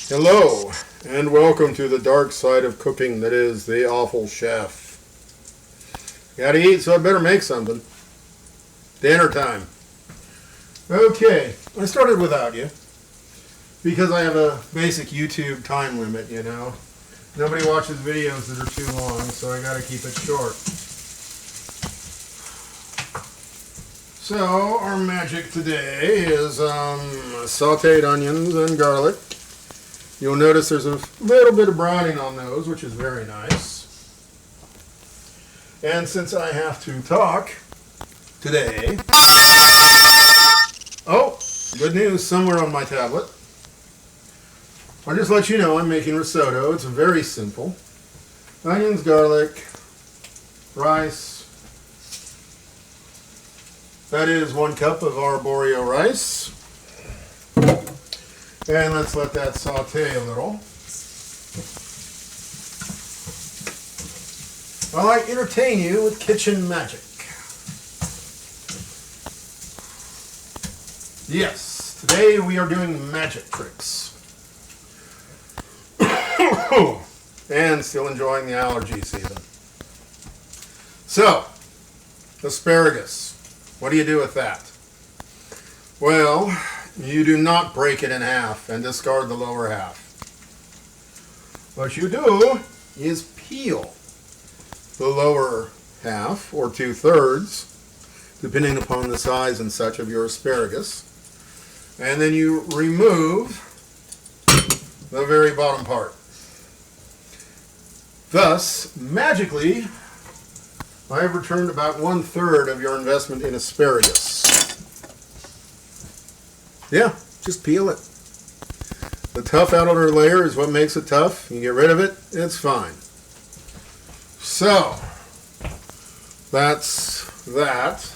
Hello, and welcome to the dark side of cooking that is the awful chef. Gotta eat, so I better make something. Dinner time. Okay, I started without you because I have a basic YouTube time limit, you know. Nobody watches videos that are too long, so I gotta keep it short. So, our magic today is sauteed onions and garlic. You'll notice there's a little bit of browning on those, which is very nice. And since I have to talk today... Oh, good news, somewhere on my tablet. I'll just let you know I'm making risotto. It's very simple. Onions, garlic, rice. That is 1 cup of Arborio rice. And let's let that saute a little. While I entertain you with kitchen magic. Yes, today we are doing magic tricks. And still enjoying the allergy season. So, asparagus. What do you do with that? Well, you do not break it in half and discard the lower half. What you do is peel the lower half, or 2/3, depending upon the size and such of your asparagus. And then you remove the very bottom part. Thus, magically, I have returned about 1/3 of your investment in asparagus. Yeah, just peel it. The tough outer layer is what makes it tough. You get rid of it, it's fine. So, that's that.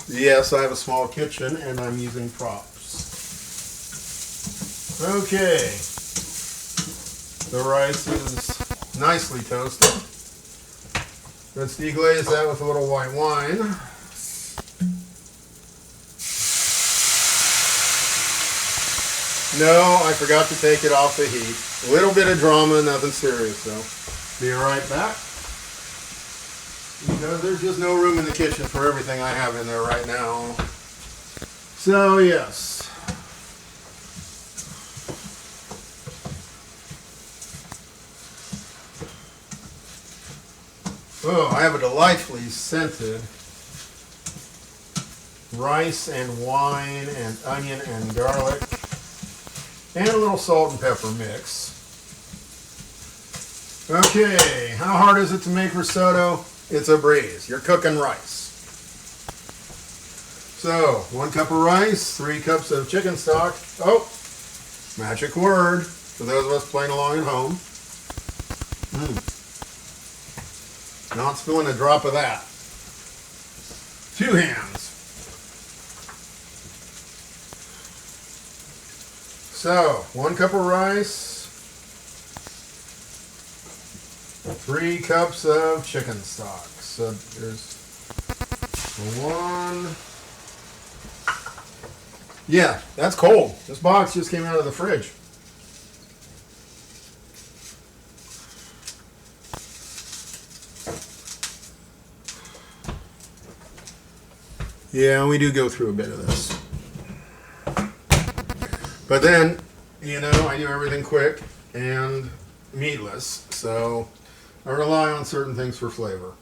Yes, I have a small kitchen and I'm using props. Okay. The rice is nicely toasted. Let's deglaze that with a little white wine. No, I forgot to take it off the heat. A little bit of drama, nothing serious though. Be right back. Because there's just no room in the kitchen for everything I have in there right now. So yes. Oh, I have a delightfully scented rice and wine and onion and garlic. And a little salt and pepper mix. Okay, how hard is it to make risotto? It's a breeze. You're cooking rice. So, 1 cup of rice, 3 cups of chicken stock. Oh, magic word for those of us playing along at home. Not spilling a drop of that. 2 hands. So, 1 cup of rice, 3 cups of chicken stock. So there's 1. Yeah, that's cold. This box just came out of the fridge. Yeah, we do go through a bit of this. But then, you know, I do everything quick and meatless, so I rely on certain things for flavor.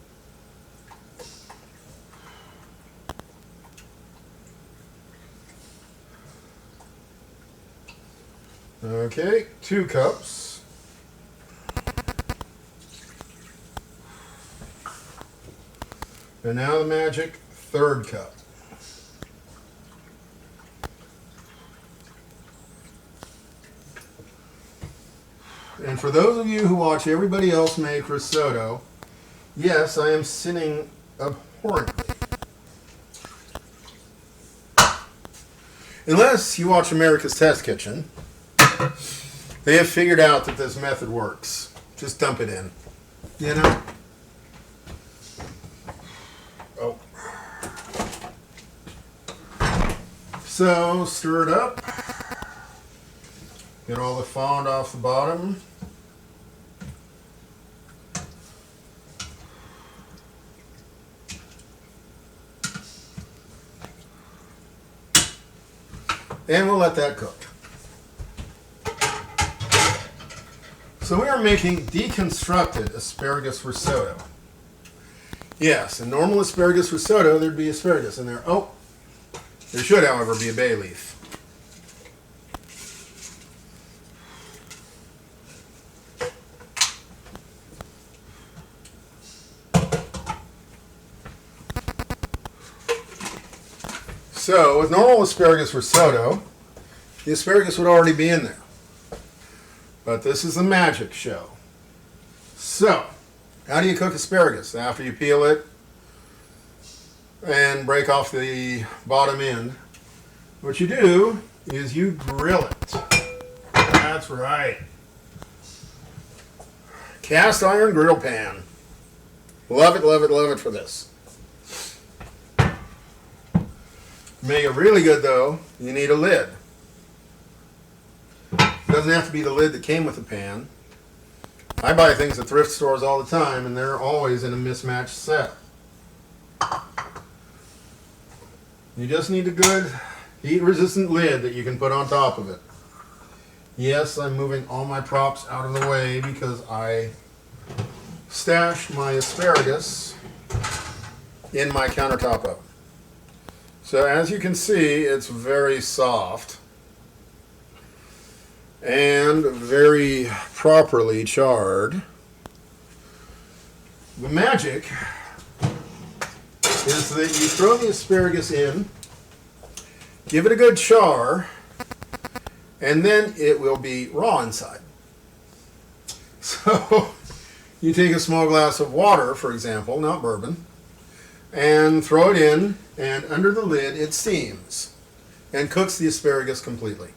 Okay, 2 cups. And now the magic 1/3 cup. And for those of you who watch everybody else make risotto, yes, I am sinning abhorrently. Unless you watch America's Test Kitchen, they have figured out that this method works. Just dump it in, you know? Oh. So, stir it up. Get all the fond off the bottom. And we'll let that cook. So we are making deconstructed asparagus risotto. Yes, in normal asparagus risotto, there'd be asparagus in there. Oh, there should, however, be a bay leaf. So, with normal asparagus risotto, the asparagus would already be in there. But this is the magic show. So, how do you cook asparagus? After you peel it and break off the bottom end, what you do is you grill it. That's right. Cast iron grill pan. Love it, love it, love it for this. To make it really good though, you need a lid. It doesn't have to be the lid that came with the pan. I buy things at thrift stores all the time and they're always in a mismatched set. You just need a good heat resistant lid that you can put on top of it. Yes, I'm moving all my props out of the way because I stashed my asparagus in my countertop oven. So as you can see, it's very soft and very properly charred. The magic is that you throw the asparagus in, give it a good char, and then it will be raw inside. So you take a small glass of water, for example, not bourbon, and throw it in, and under the lid it steams and cooks the asparagus completely.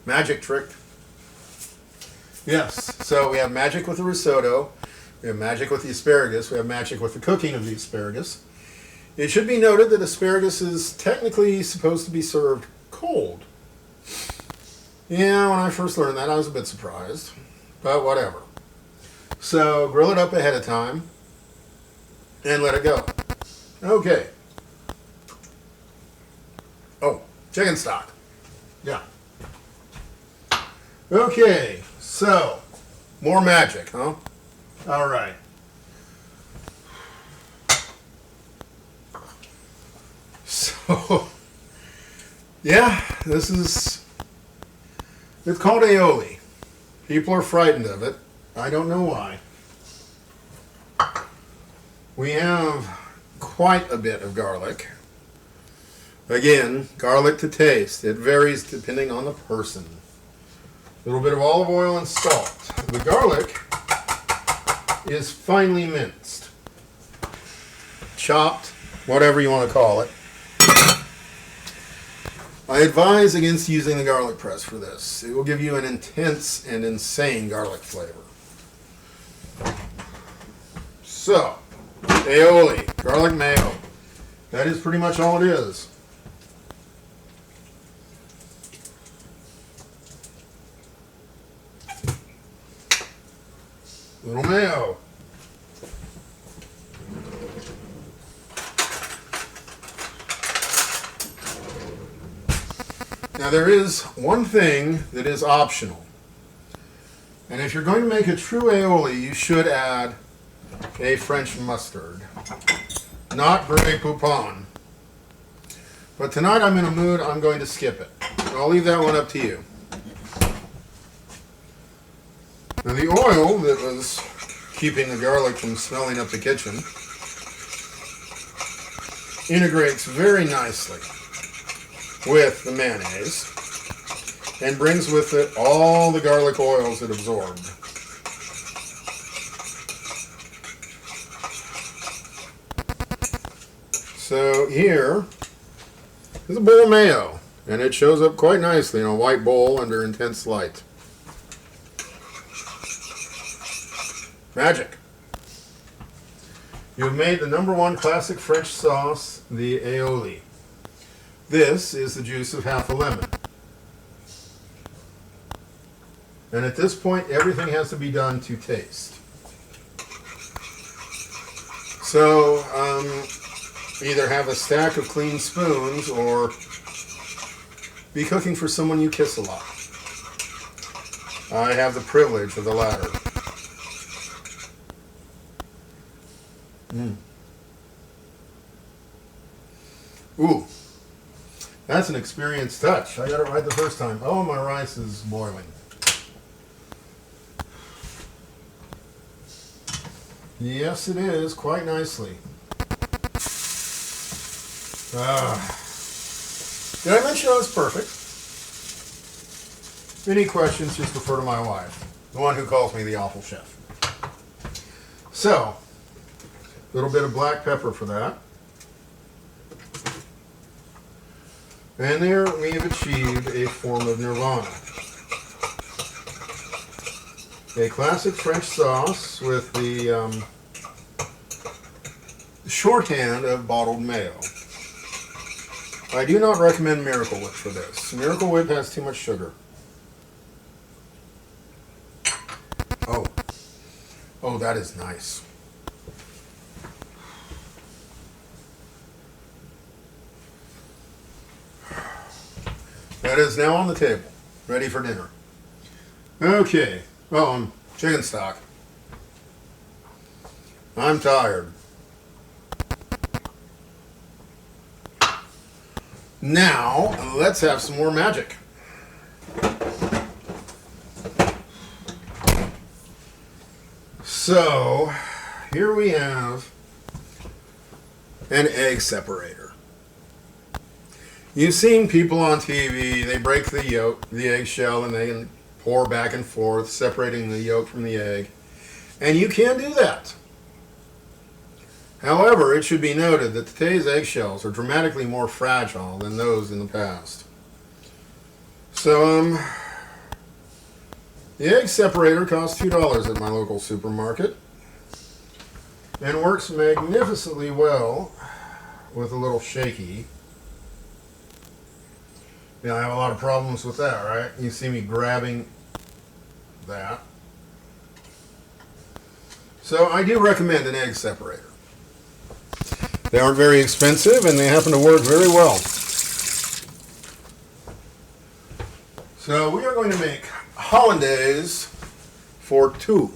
Magic trick. Yes, so we have magic with the risotto, we have magic with the asparagus, we have magic with the cooking of the asparagus. It should be noted that asparagus is technically supposed to be served cold. Yeah, when I first learned that I was a bit surprised, but whatever. So grill it up ahead of time and let it go. Okay. Oh, chicken stock. Yeah. Okay, so more magic, huh? All right. So, yeah, this is, it's called aioli. People are frightened of it. I don't know why. We have quite a bit of garlic. Again, garlic to taste. It varies depending on the person. A little bit of olive oil and salt. The garlic is finely minced. Chopped, whatever you want to call it. I advise against using the garlic press for this. It will give you an intense and insane garlic flavor. So, aioli, garlic mayo. That is pretty much all it is. Little mayo. Now there is one thing that is optional. And if you're going to make a true aioli, you should add a French mustard. Not Grey Poupon. But tonight I'm in a mood, I'm going to skip it. I'll leave that one up to you. Now the oil that was keeping the garlic from smelling up the kitchen integrates very nicely with the mayonnaise and brings with it all the garlic oils it absorbed. So here is a bowl of mayo, and it shows up quite nicely in a white bowl under intense light. Magic. You've made the #1 classic French sauce, the aioli. This is the juice of half a lemon. And at this point, everything has to be done to taste. So, either have a stack of clean spoons or be cooking for someone you kiss a lot. I have the privilege of the latter. Ooh, that's an experienced touch. I got it right the first time. Oh, my rice is boiling. Yes, it is, quite nicely. Did I mention I was perfect? Any questions, just refer to my wife, the one who calls me the awful chef. So, a little bit of black pepper for that. And there we have achieved a form of nirvana. A classic French sauce with the shorthand of bottled mayo. I do not recommend Miracle Whip for this. Miracle Whip has too much sugar. Oh, that is nice. That is now on the table, ready for dinner. Okay. Oh, chicken stock. I'm tired. Now, let's have some more magic. So, here we have an egg separator. You've seen people on TV, they break the yolk, the eggshell, and they pour back and forth, separating the yolk from the egg. And you can do that. However, it should be noted that today's eggshells are dramatically more fragile than those in the past. So, the egg separator costs $2 at my local supermarket and works magnificently well with a little shaky. Yeah, I have a lot of problems with that, right? You see me grabbing that. So I do recommend an egg separator. They aren't very expensive and they happen to work very well. So we are going to make Hollandaise for two.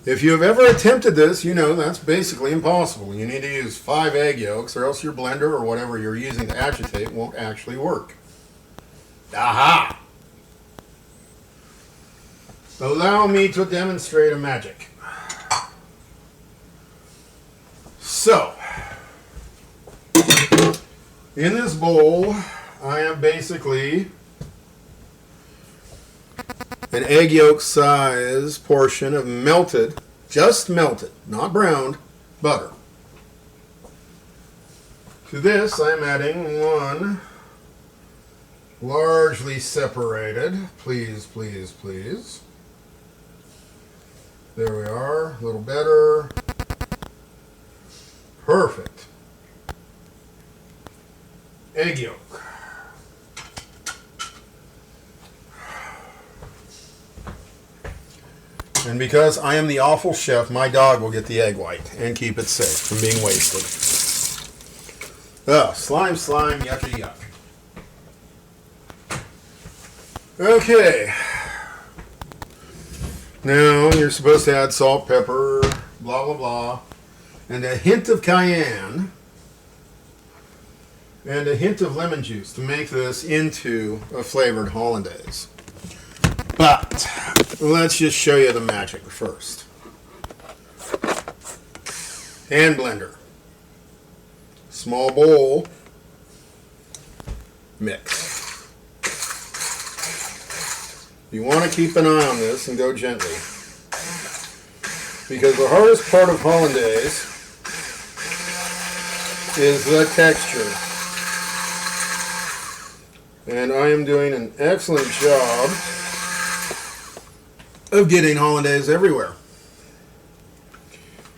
If you have ever attempted this, you know that's basically impossible. You need to use 5 egg yolks or else your blender or whatever you're using to agitate won't actually work. Aha! Allow me to demonstrate a magic. So, in this bowl, I have basically an egg yolk size portion of melted, just melted, not browned, butter. To this, I'm adding 1 largely separated, please, please, please. There we are, a little better. Perfect. Egg yolk. And because I am the awful chef, my dog will get the egg white and keep it safe from being wasted. Oh, slime, slime, yucky, yuck. Okay. Now you're supposed to add salt, pepper, blah, blah, blah, and a hint of cayenne and a hint of lemon juice to make this into a flavored hollandaise. But let's just show you the magic first. Hand blender. Small bowl. Mix. You want to keep an eye on this and go gently. Because the hardest part of hollandaise is the texture. And I am doing an excellent job of getting hollandaise everywhere.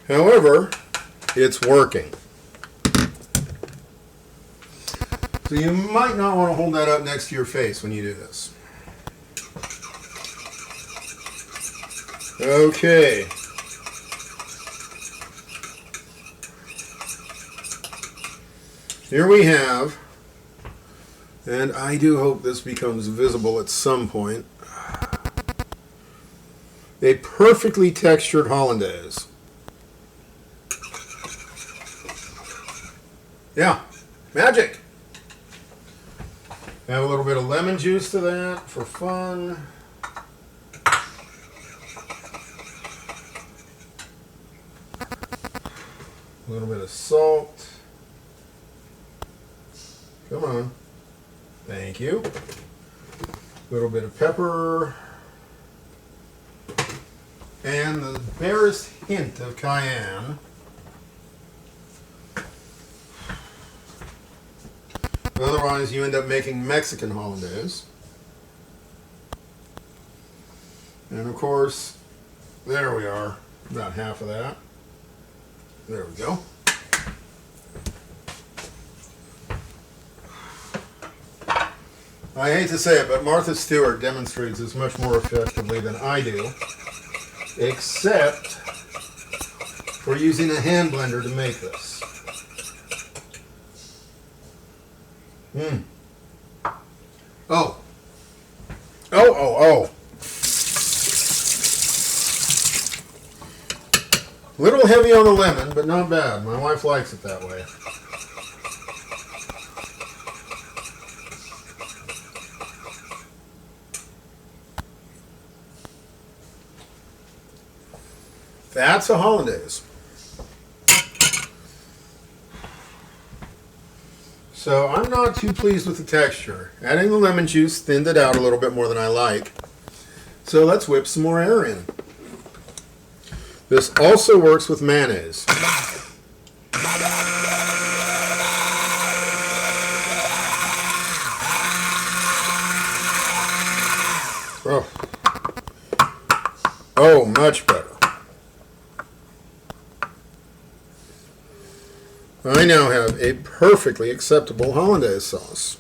However, it's working. So you might not want to hold that up next to your face when you do this. Okay. Here we have, and I do hope this becomes visible at some point, a perfectly textured Hollandaise. Yeah, magic. Add a little bit of lemon juice to that for fun. A little bit of salt. Come on. Thank you. A little bit of pepper. And the barest hint of cayenne. Otherwise, you end up making Mexican Hollandaise. And of course, there we are. About half of that. There we go. I hate to say it, but Martha Stewart demonstrates this much more effectively than I do, except for using a hand blender to make this. Oh. A little heavy on the lemon, but not bad. My wife likes it that way. That's a Hollandaise. So I'm not too pleased with the texture. Adding the lemon juice thinned it out a little bit more than I like. So let's whip some more air in. This also works with mayonnaise. Oh, much better. I now have a perfectly acceptable Hollandaise sauce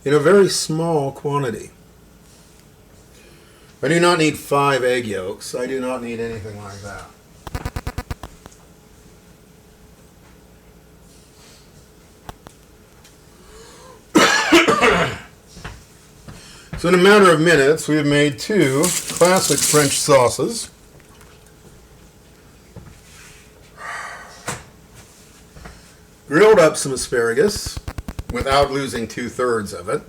in a very small quantity. I do not need 5 egg yolks. I do not need anything like that. So in a matter of minutes, we have made 2 classic French sauces. Grilled up some asparagus without losing 2/3 of it.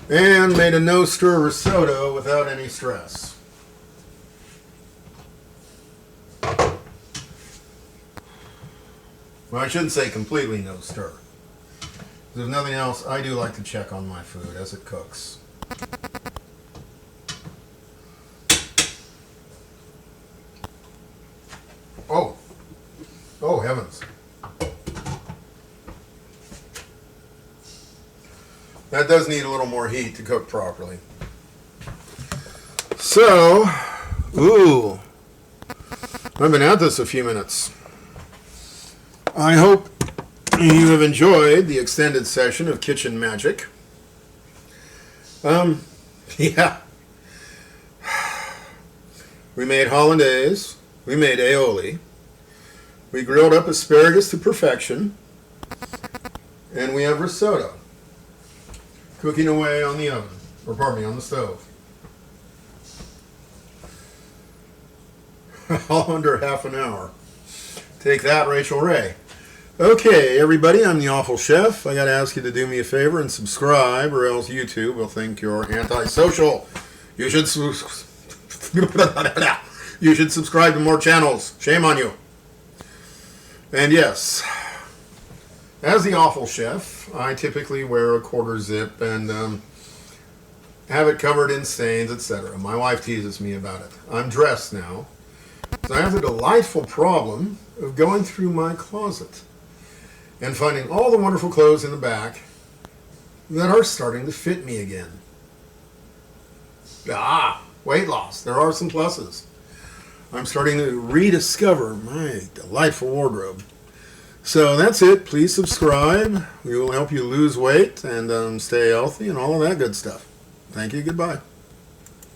And made a no-stir risotto without any stress. Well, I shouldn't say completely no-stir. If there's nothing else, I do like to check on my food as it cooks. Oh heavens. That does need a little more heat to cook properly. So, I've been at this a few minutes. I hope you have enjoyed the extended session of Kitchen Magic. Yeah. We made Hollandaise. We made Aioli. We grilled up asparagus to perfection. And we have risotto cooking away on the oven, or pardon me, on the stove. All under half an hour. Take that, Rachel Ray. Okay, everybody, I'm the Awful Chef. I got to ask you to do me a favor and subscribe, or else YouTube will think you're antisocial. You should subscribe to more channels. Shame on you. And yes, as the Awful Chef, I typically wear a quarter zip and have it covered in stains, etc. My wife teases me about it. I'm dressed now, so I have the delightful problem of going through my closet and finding all the wonderful clothes in the back that are starting to fit me again. Weight loss. There are some pluses. I'm starting to rediscover my delightful wardrobe. So that's it. Please subscribe. We will help you lose weight and stay healthy and all of that good stuff. Thank you. Goodbye.